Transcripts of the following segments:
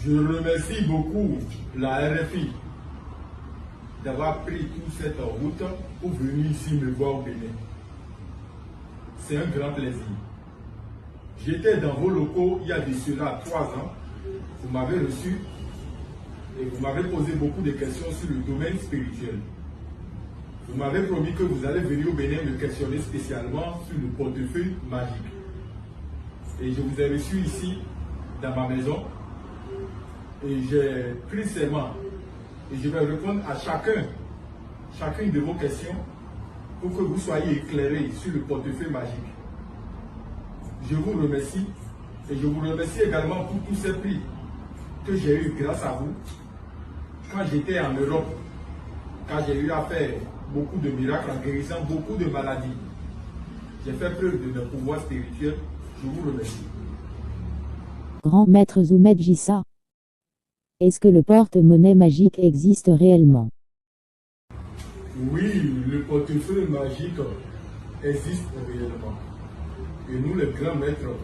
Je remercie beaucoup la RFI d'avoir pris toute cette route pour venir ici me voir au Bénin. C'est un grand plaisir. J'étais dans vos locaux il y a de cela 3 ans. Vous m'avez reçu et vous m'avez posé beaucoup de questions sur le domaine spirituel. Vous m'avez promis que vous allez venir au Bénin me questionner spécialement sur le portefeuille magique. Et je vous ai reçu ici, dans ma maison, et j'ai pris serment. Et je vais répondre à chacune de vos questions pour que vous soyez éclairés sur le portefeuille magique. Je vous remercie et je vous remercie également pour tous ces prix que j'ai eu grâce à vous quand j'étais en Europe, quand j'ai eu à faire beaucoup de miracles en guérissant beaucoup de maladies. J'ai fait preuve de mon pouvoir spirituel. Je vous remercie. Grand maître Zoumed Jissa, est-ce que le porte-monnaie magique existe réellement? Oui, le portefeuille magique existe réellement. Et nous, les grands maîtres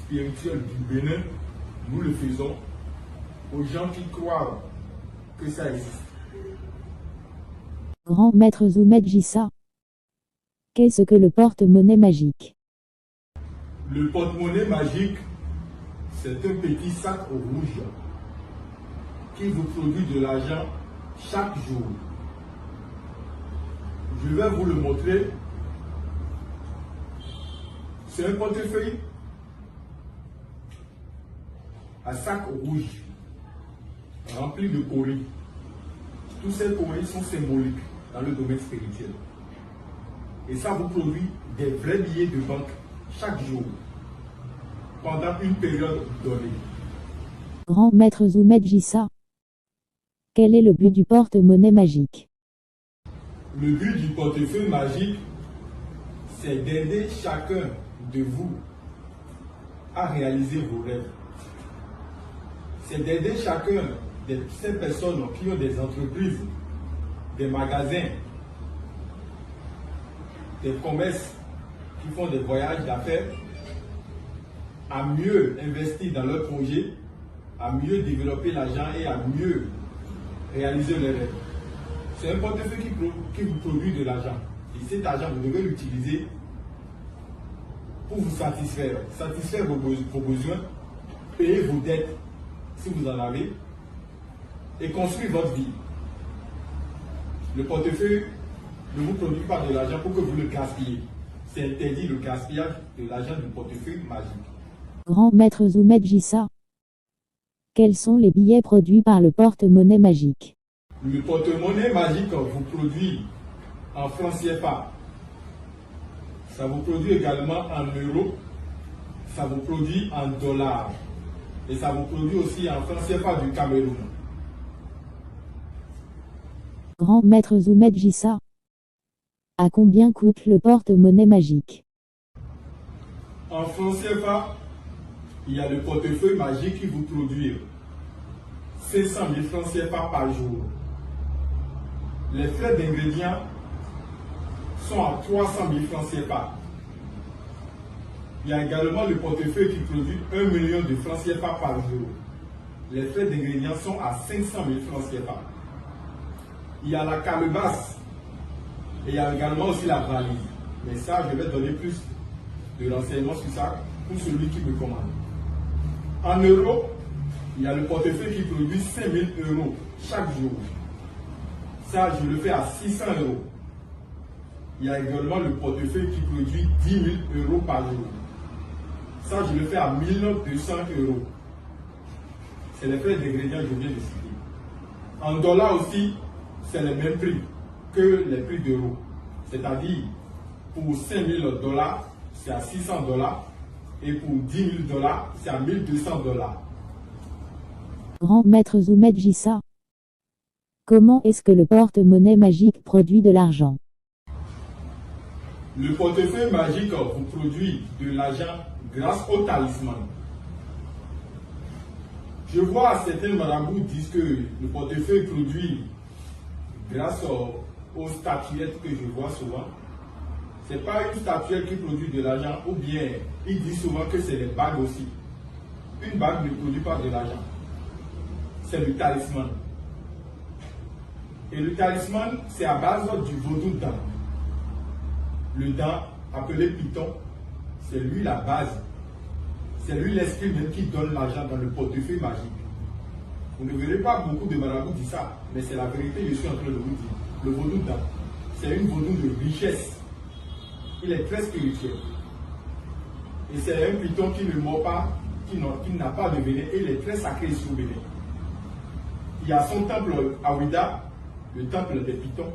spirituels du Bénin, nous le faisons aux gens qui croient que ça existe. Grand maître Zoumed Jissa, qu'est-ce que le porte-monnaie magique? Le porte-monnaie magique, c'est un petit sac rouge qui vous produit de l'argent chaque jour. Je vais vous le montrer. C'est un portefeuille à sac rouge rempli de cauris. Tous ces cauris sont symboliques dans le domaine spirituel. Et ça vous produit des vrais billets de banque chaque jour pendant une période donnée. Grand maître Zoumed Jissa, quel est le but du porte-monnaie magique? Le but du portefeuille magique, c'est d'aider chacun de vous à réaliser vos rêves. C'est d'aider chacun de ces personnes qui ont des entreprises, des magasins, des commerces, qui font des voyages d'affaires, à mieux investir dans leurs projets, à mieux développer l'argent et à mieux réaliser leurs rêves. C'est un portefeuille qui vous produit de l'argent. Et cet argent, vous devez l'utiliser pour vous satisfaire vos besoins, payer vos dettes si vous en avez, et construire votre vie. Le portefeuille ne vous produit pas de l'argent pour que vous le gaspillez. C'est interdit le gaspillage de l'argent du portefeuille magique. Grand maître Zoumed Jissa, quels sont les billets produits par le porte-monnaie magique? Le porte-monnaie magique vous produit en francs CFA. Ça vous produit également en euros. Ça vous produit en dollars. Et ça vous produit aussi en francs CFA du Cameroun. Grand maître Zoumed Jissa, à combien coûte le porte-monnaie magique? En francs CFA, il y a le portefeuille magique qui vous produit 500 000 francs CFA par jour. Les frais d'ingrédients sont à 300 000 francs CFA. Il y a également le portefeuille qui produit 1 million de francs CFA par jour. Les frais d'ingrédients sont à 500 000 francs CFA. Il y a la calebasse et il y a également aussi la valise. Mais ça, je vais donner plus de renseignements sur ça pour celui qui me commande. En euros, il y a le portefeuille qui produit 5 000 euros chaque jour. Ça, je le fais à 600 euros. Il y a également le portefeuille qui produit 10 000 euros par jour. Ça, je le fais à 1 200 euros. C'est les frais d'ingrédients que je viens de citer. En dollars aussi, c'est le même prix que les prix d'euros. C'est-à-dire, pour 5 000 dollars, c'est à 600 dollars. Et pour 10 000 dollars, c'est à 1 200 dollars. Grand maître Zoumed Jissa, comment est-ce que le porte-monnaie magique produit de l'argent? Le portefeuille magique vous produit de l'argent grâce au talisman. Je vois certains marabouts disent que le portefeuille produit grâce aux statuettes que je vois souvent. Ce n'est pas une statuette qui produit de l'argent, ou bien il dit souvent que c'est les bagues aussi. Une bague ne produit pas de l'argent. C'est le talisman. Et le talisman, c'est à base du vaudou dent. Le dent, appelé python, c'est lui la base. C'est lui l'esprit même qui donne l'argent dans le portefeuille magique. Vous ne verrez pas beaucoup de marabouts dire ça, mais c'est la vérité, je suis en train de vous dire. Le vaudou dent, c'est une vaudou de richesse. Il est très spirituel. Et c'est un python qui ne mord pas, qui n'a pas de venin, et il est très sacré sous le venin. Il y a son temple à Ouida, le temple des pythons,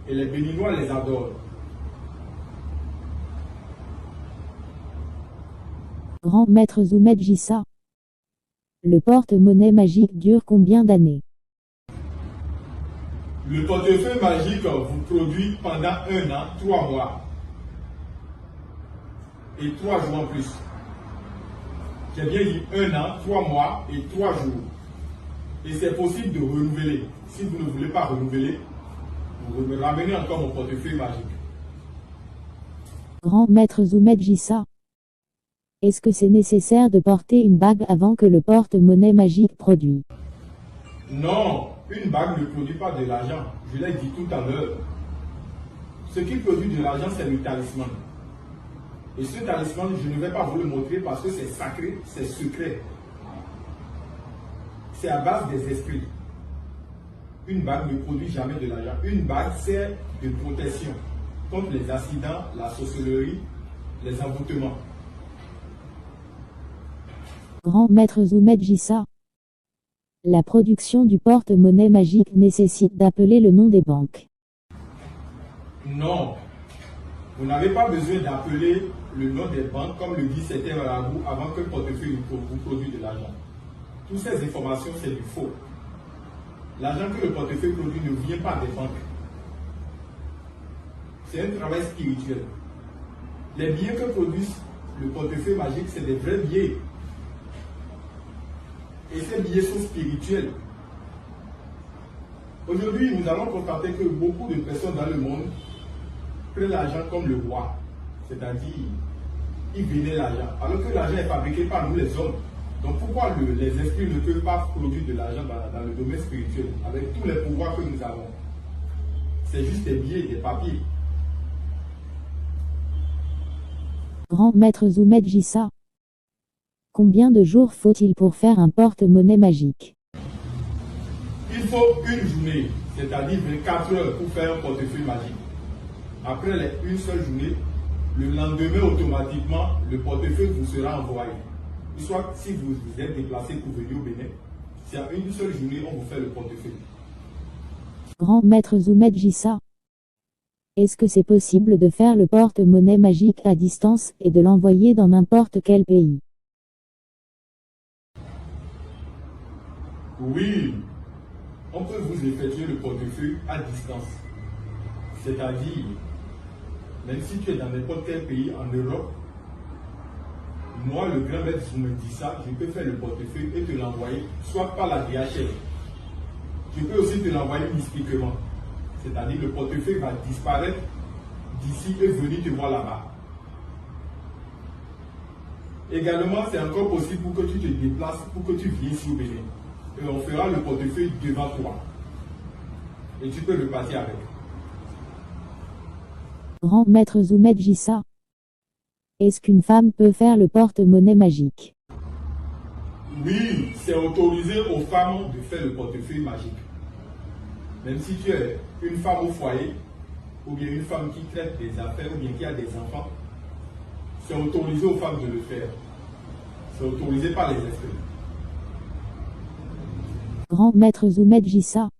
et les Béninois les adorent. Grand maître Zoumed Jissa. Le porte-monnaie magique dure combien d'années? Le portefeuille magique vous produit pendant 1 an, 3 mois. Et 3 jours en plus. J'ai bien dit 1 an, 3 mois et 3 jours. Et c'est possible de renouveler. Si vous ne voulez pas renouveler, vous me ramenez encore mon portefeuille magique. Grand maître Zoumed Jissa. Est-ce que c'est nécessaire de porter une bague avant que le porte-monnaie magique produise? Non, une bague ne produit pas de l'argent. Je l'ai dit tout à l'heure. Ce qui produit de l'argent, c'est le talisman. Et ce talisman, je ne vais pas vous le montrer parce que c'est sacré, c'est secret. C'est à base des esprits. Une bague ne produit jamais de l'argent. Une bague sert de protection contre les accidents, la sorcellerie, les envoûtements. Grand maître Zoumed Jissa. La production du porte-monnaie magique nécessite d'appeler le nom des banques. Non. Vous n'avez pas besoin d'appeler le nom des banques comme le dit certains marabouts avant que le portefeuille vous produise de l'argent. Toutes ces informations, c'est du faux. L'argent que le portefeuille produit ne vient pas des banques. C'est un travail spirituel. Les biens que produit le portefeuille magique, c'est des vrais billets. Et ces billets sont spirituels. Aujourd'hui, nous allons constater que beaucoup de personnes dans le monde prennent l'argent comme le roi. C'est-à-dire, ils vénèrent l'argent. Alors que l'argent est fabriqué par nous les hommes. Donc pourquoi les esprits ne peuvent pas produire de l'argent dans le domaine spirituel avec tous les pouvoirs que nous avons? C'est juste des billets, des papiers. Grand maître Zoumed Jissa. Combien de jours faut-il pour faire un porte-monnaie magique? Il faut une journée, c'est-à-dire 24 heures pour faire un portefeuille magique. Après une seule journée, le lendemain automatiquement, le portefeuille vous sera envoyé. Soit si vous vous êtes déplacé pour venir au Bénin, c'est à une seule journée on vous fait le portefeuille. Grand maître Zoumed Jissa. Est-ce que c'est possible de faire le porte-monnaie magique à distance et de l'envoyer dans n'importe quel pays? Oui, on peut vous effectuer le portefeuille à distance. C'est-à-dire, même si tu es dans n'importe quel pays en Europe, moi, le grand maître, vous me dit ça, je peux faire le portefeuille et te l'envoyer, soit par la DHL. Je peux aussi te l'envoyer mystiquement. C'est-à-dire, le portefeuille va disparaître d'ici et venir te voir là-bas. Également, c'est encore possible pour que tu te déplaces, pour que tu viennes ici au Bénin. Et on fera le portefeuille devant toi. Et tu peux repartir avec. Grand maître Zoumed Jissa. Est-ce qu'une femme peut faire le porte-monnaie magique? Oui, c'est autorisé aux femmes de faire le portefeuille magique. Même si tu es une femme au foyer, ou bien une femme qui traite des affaires, ou bien qui a des enfants, c'est autorisé aux femmes de le faire. C'est autorisé par les esprits. Grand maître Zoumed Jissa.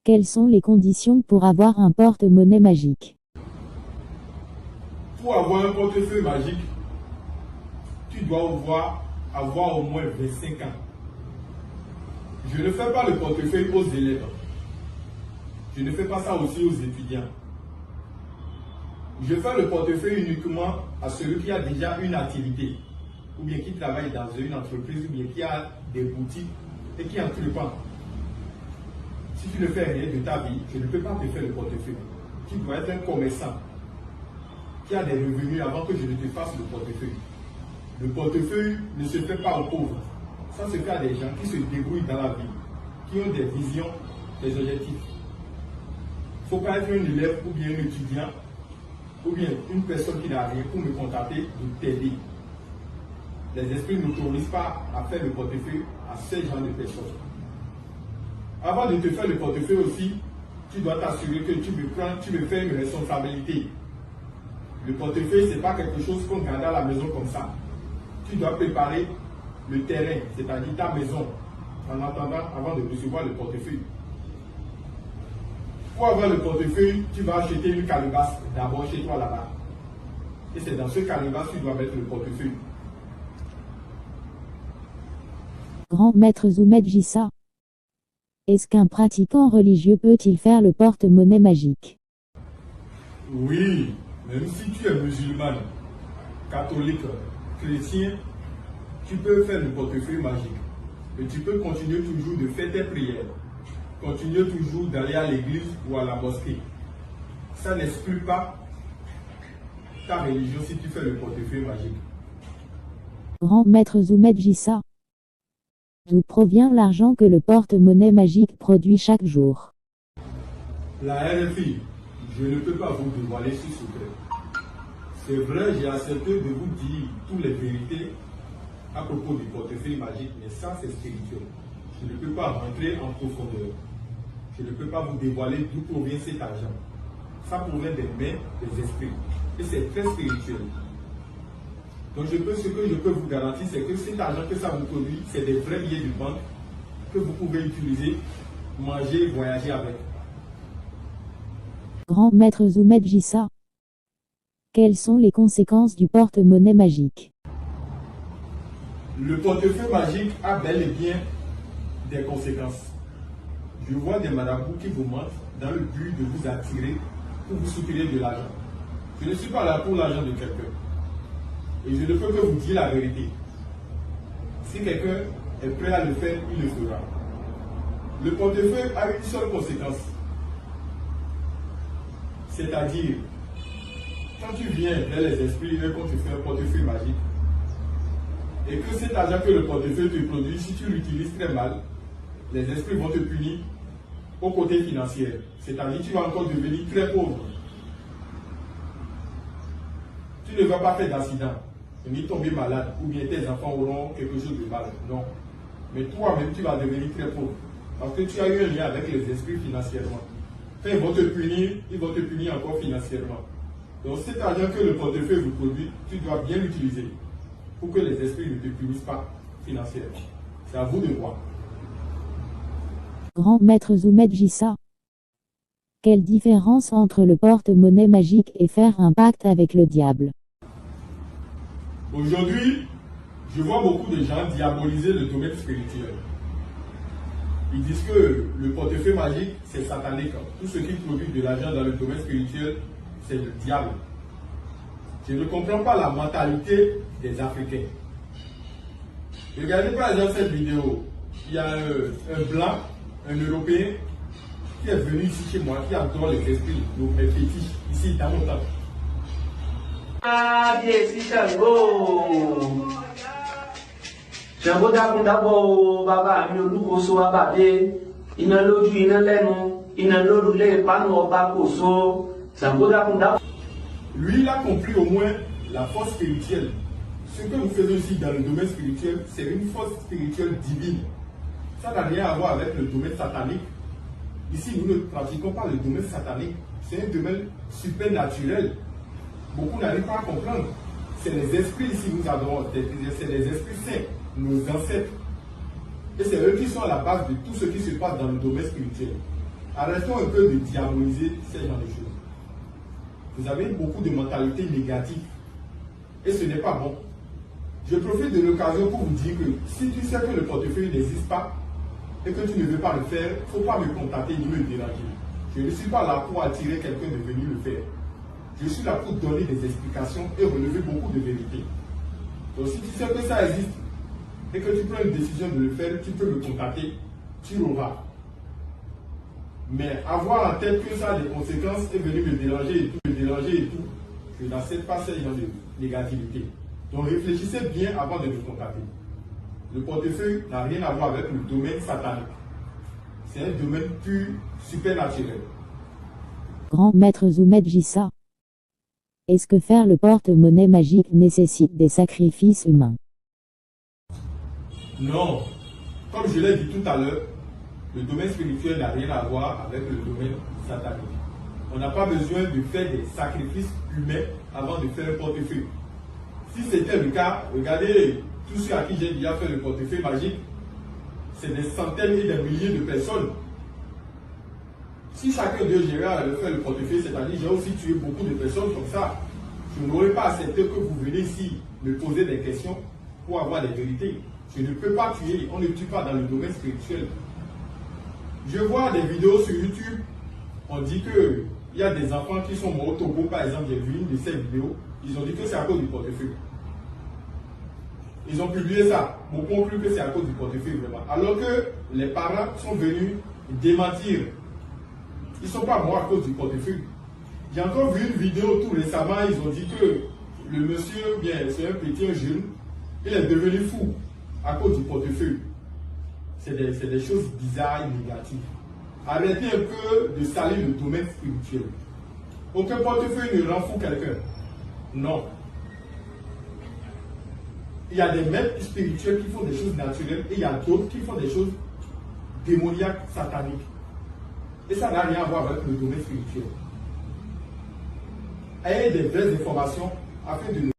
Quelles sont les conditions pour avoir un porte-monnaie magique? Pour avoir un portefeuille magique, tu dois avoir au moins 25 ans. Je ne fais pas le portefeuille aux élèves. Je ne fais pas ça aussi aux étudiants. Je fais le portefeuille uniquement à celui qui a déjà une activité, ou bien qui travaille dans une entreprise, ou bien qui a des boutiques et qui entreprend. Si tu ne fais rien de ta vie, je ne peux pas te faire le portefeuille. Tu dois être un commerçant. qui a des revenus avant que je ne te fasse le portefeuille. Le portefeuille ne se fait pas aux pauvres. Ça se fait à des gens qui se débrouillent dans la vie, qui ont des visions, des objectifs. Il ne faut pas être un élève ou bien un étudiant ou bien une personne qui n'a rien pour me contacter, de t'aider. Les esprits n'autorisent pas à faire le portefeuille à ce genre de personnes. Avant de te faire le portefeuille aussi, tu dois t'assurer que tu me fais une responsabilité. Le portefeuille, ce n'est pas quelque chose qu'on garde à la maison comme ça. Tu dois préparer le terrain, c'est-à-dire ta maison, en attendant avant de recevoir le portefeuille. Pour avoir le portefeuille, tu vas acheter une calebasse d'abord chez toi là-bas. Et c'est dans ce calebasse que tu dois mettre le portefeuille. Grand maître Zoumed Jissa. Est-ce qu'un pratiquant religieux peut-il faire le porte-monnaie magique? Oui, même si tu es musulman, catholique, chrétien, tu peux faire le portefeuille magique. Et tu peux continuer toujours de faire tes prières. Continuer toujours d'aller à l'église ou à la mosquée. Ça n'exclut pas ta religion si tu fais le portefeuille magique. Grand maître Zoumed Jissa. D'où provient l'argent que le porte-monnaie magique produit chaque jour? La RFI, je ne peux pas vous dévoiler ce secret. C'est vrai, j'ai accepté de vous dire toutes les vérités à propos du portefeuille magique, mais ça c'est spirituel. Je ne peux pas rentrer en profondeur. Je ne peux pas vous dévoiler d'où provient cet argent. Ça provient des mains des esprits. Et c'est très spirituel. Donc ce que je peux vous garantir, c'est que cet argent que ça vous produit, c'est des vrais billets de banque que vous pouvez utiliser, manger, voyager avec. Grand maître Zoumed Jissa. Quelles sont les conséquences du porte-monnaie magique? Le portefeuille magique a bel et bien des conséquences. Je vois des marabouts qui vous mentent dans le but de vous attirer pour vous soutirer de l'argent. Je ne suis pas là pour l'argent de quelqu'un. Et je ne peux que vous dire la vérité. Si quelqu'un est prêt à le faire, il le fera. Le portefeuille a une seule conséquence. C'est-à-dire, quand tu viens vers les esprits et quand tu fais un portefeuille magique, et que cet argent que le portefeuille te produit, si tu l'utilises très mal, les esprits vont te punir au côté financier. C'est-à-dire tu vas encore devenir très pauvre. Tu ne vas pas faire d'accident, ni tomber malade, ou bien tes enfants auront quelque chose de mal. Non. Mais toi-même, tu vas devenir très pauvre. Parce que tu as eu un lien avec les esprits financièrement. Quand ils vont te punir encore financièrement. Donc cet argent que le portefeuille vous produit, tu dois bien l'utiliser pour que les esprits ne te punissent pas financièrement. C'est à vous de voir. Grand maître Zoumed Jissa. Quelle différence entre le porte-monnaie magique et faire un pacte avec le diable? Aujourd'hui, je vois beaucoup de gens diaboliser le domaine spirituel. Ils disent que le portefeuille magique, c'est satanique. Tout ce qui produit de l'argent dans le domaine spirituel, c'est le diable. Je ne comprends pas la mentalité des Africains. Regardez par exemple cette vidéo. Il y a un blanc, un Européen, qui est venu ici chez moi, qui adore les esprits, donc mes fétiches, ici dans mon temps. Ah, bien, si Chango. Chango d'abord, baba, mi olukoso abade. Iná lójú, iná lẹ́nu, iná lórúlé, panu ọba koso. Chango d'abord. Lui, il a compris au moins la force spirituelle. Ce que nous faisons ici dans le domaine spirituel, c'est une force spirituelle divine. Ça n'a rien à voir avec le domaine satanique. Ici, nous ne pratiquons pas le domaine satanique. C'est un domaine supernaturel. Beaucoup n'arrivent pas à comprendre. C'est les esprits ici, nous adorons. C'est les esprits saints, nos ancêtres. Et c'est eux qui sont à la base de tout ce qui se passe dans le domaine spirituel. Arrêtons un peu de diaboliser ces genres de choses. Vous avez beaucoup de mentalités négatives. Et ce n'est pas bon. Je profite de l'occasion pour vous dire que si tu sais que le portefeuille n'existe pas et que tu ne veux pas le faire, il ne faut pas me contacter ni me déranger. Je ne suis pas là pour attirer quelqu'un de venir le faire. Je suis là pour donner des explications et relever beaucoup de vérités. Donc si tu sais que ça existe et que tu prends une décision de le faire, tu peux me contacter, tu l'auras. Mais avoir en tête que ça a des conséquences et venir me déranger et tout, que dans cette passage, il y a de négativité. Donc réfléchissez bien avant de nous contacter. Le portefeuille n'a rien à voir avec le domaine satanique. C'est un domaine pur, supernaturel. Grand maître Zoumed Jissa. Est-ce que faire le porte-monnaie magique nécessite des sacrifices humains? Non. Comme je l'ai dit tout à l'heure, le domaine spirituel n'a rien à voir avec le domaine satanique. On n'a pas besoin de faire des sacrifices humains avant de faire le portefeuille. Si c'était le cas, regardez tous ceux à qui j'ai déjà fait le portefeuille magique, c'est des centaines et des milliers de personnes. Si chacun d'eux gérait de faire le portefeuille, c'est-à-dire j'ai aussi tué beaucoup de personnes comme ça, je n'aurais pas accepté que vous venez ici me poser des questions pour avoir des vérités. Je ne peux pas tuer, on ne tue pas dans le domaine spirituel. Je vois des vidéos sur YouTube, on dit qu'il y a des enfants qui sont morts au Togo, par exemple, j'ai vu une de ces vidéos, ils ont dit que c'est à cause du portefeuille. Ils ont publié ça, beaucoup ont cru que c'est à cause du portefeuille vraiment. Alors que les parents sont venus démentir. Ils ne sont pas morts à cause du portefeuille. J'ai encore vu une vidéo tout récemment, ils ont dit que le monsieur, bien, c'est un petit, un jeune, il est devenu fou à cause du portefeuille. C'est des choses bizarres et négatives. Arrêtez un peu de salir le domaine spirituel. Aucun portefeuille ne rend fou quelqu'un. Non. Il y a des maîtres spirituels qui font des choses naturelles et il y a d'autres qui font des choses démoniaques, sataniques. Et ça n'a rien à voir avec le domaine spirituel. Ayez des vraies informations afin de